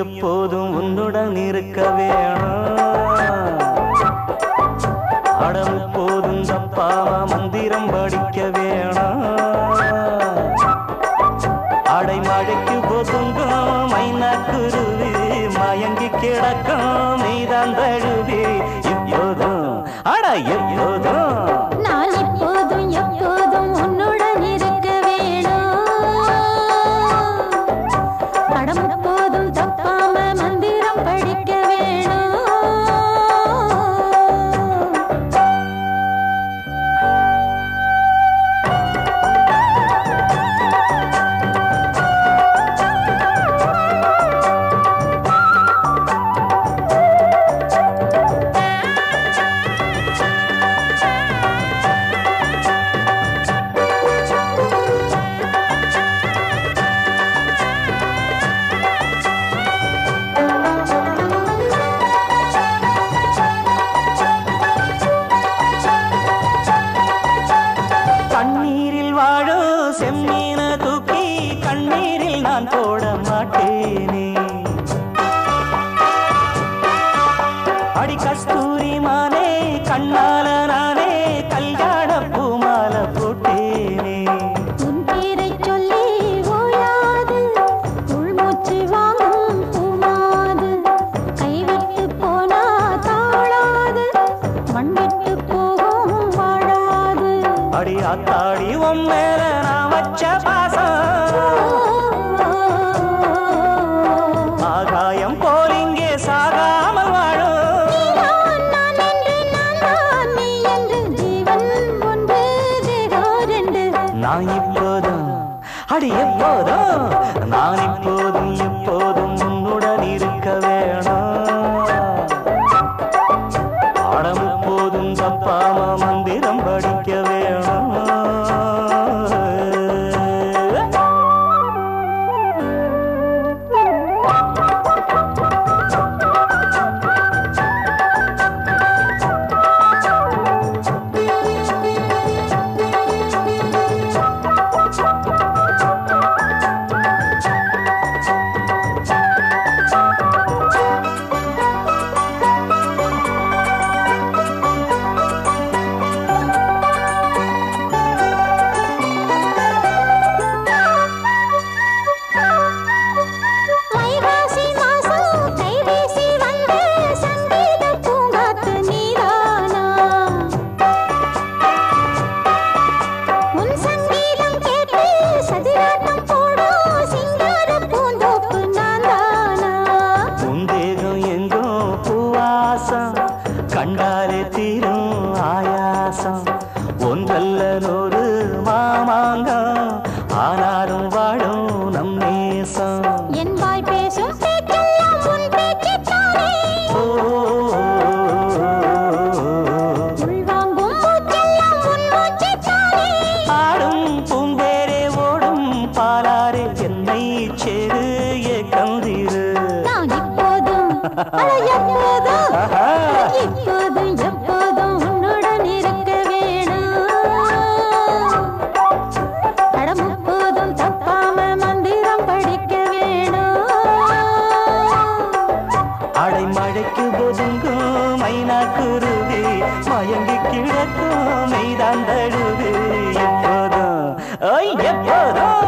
எப்போதும் உன்னுடன் இருக்க வேணும். அடம் போதும் தப்பாம மந்திரம் படிக்க வேணும். அடைமழைக்கு ஒதுங்கும் மைனா குருவி மயங்கி கிடக்கும் நீதான் தழுவி. எப்போதும் அட எப்போதும் நான் எப்போதும் எப்போதும் உன்னுடன் இருக்க வேணும். அடம் போதும் தப்பாம மந்திரம் படிக்க வேணும். கண்ணீரில் வாழும் செம்மீன தூக்கி கண்ணீரில் நான் போட மாட்டேனே. அடி கஸ்தூரி மானே கண்ணால நானே கல்யாண பூமால போட்டேனே. உன் பேரை சொல்லி ஓயாது உள்மூச்சு வாங்கும் பூமாது. கைவிட்டு போனா தாழாது மண்விட்டு போகும் வாழாது. அடி ஆத்தாடி உன் மேல நான் வச்ச பாசம் ஆகாயம் போல் இங்கே சாகாமல் வாழும். நான் என்று நான் நீ என்று ஜீவன் ஒன்று தேகம் ரெண்டு. நான் இப்போதும் அடி எப்போதும் நான் இப்போதும் எப்போதும் உன்னுடன் இருக்க வேணும். பாடம் போதும் தப்பாம மந்திரம் படிக்க வேணும். வைகாசி மாசம் கைவீசி வந்து சங்கீத பூங்காத்து நீதானா. உன் சங்கீதம் கேட்டு சதிராட்டம் போடும் சிங்கார பூந்தோப்பு நான் தானா. உன் தேகம் எங்கோ பூவாசம் கண்டாலே தீரும் ஆயாசம். ஒன்றல்ல நூறு மாமாங்கம் ஆனாலும் வாழும் நம் நேசம். என் வாய் பேசும் பேச்செல்லாம் உன் பேச்சுத்தானே. உள்வாங்கும் மூச்செல்லாம் உன் மூச்சுத்தானே. ஆடும் பூந்தேரே ஓடும் பாலாரே என்னை சேரு கந்திரு. நான் இப்போதும் எப்போதும் இப்போதும் எப்போதும் உன்னுடன் இருக்க வேணும். அடம் போதும் தப்பாம மந்திரம் படிக்க வேணும். அடைமழைக்கு ஒதுங்கும் மைனா குருவி மயங்கி கிடக்கும் மெய்தான் தழுவி. எப்போதும் எப்போதும்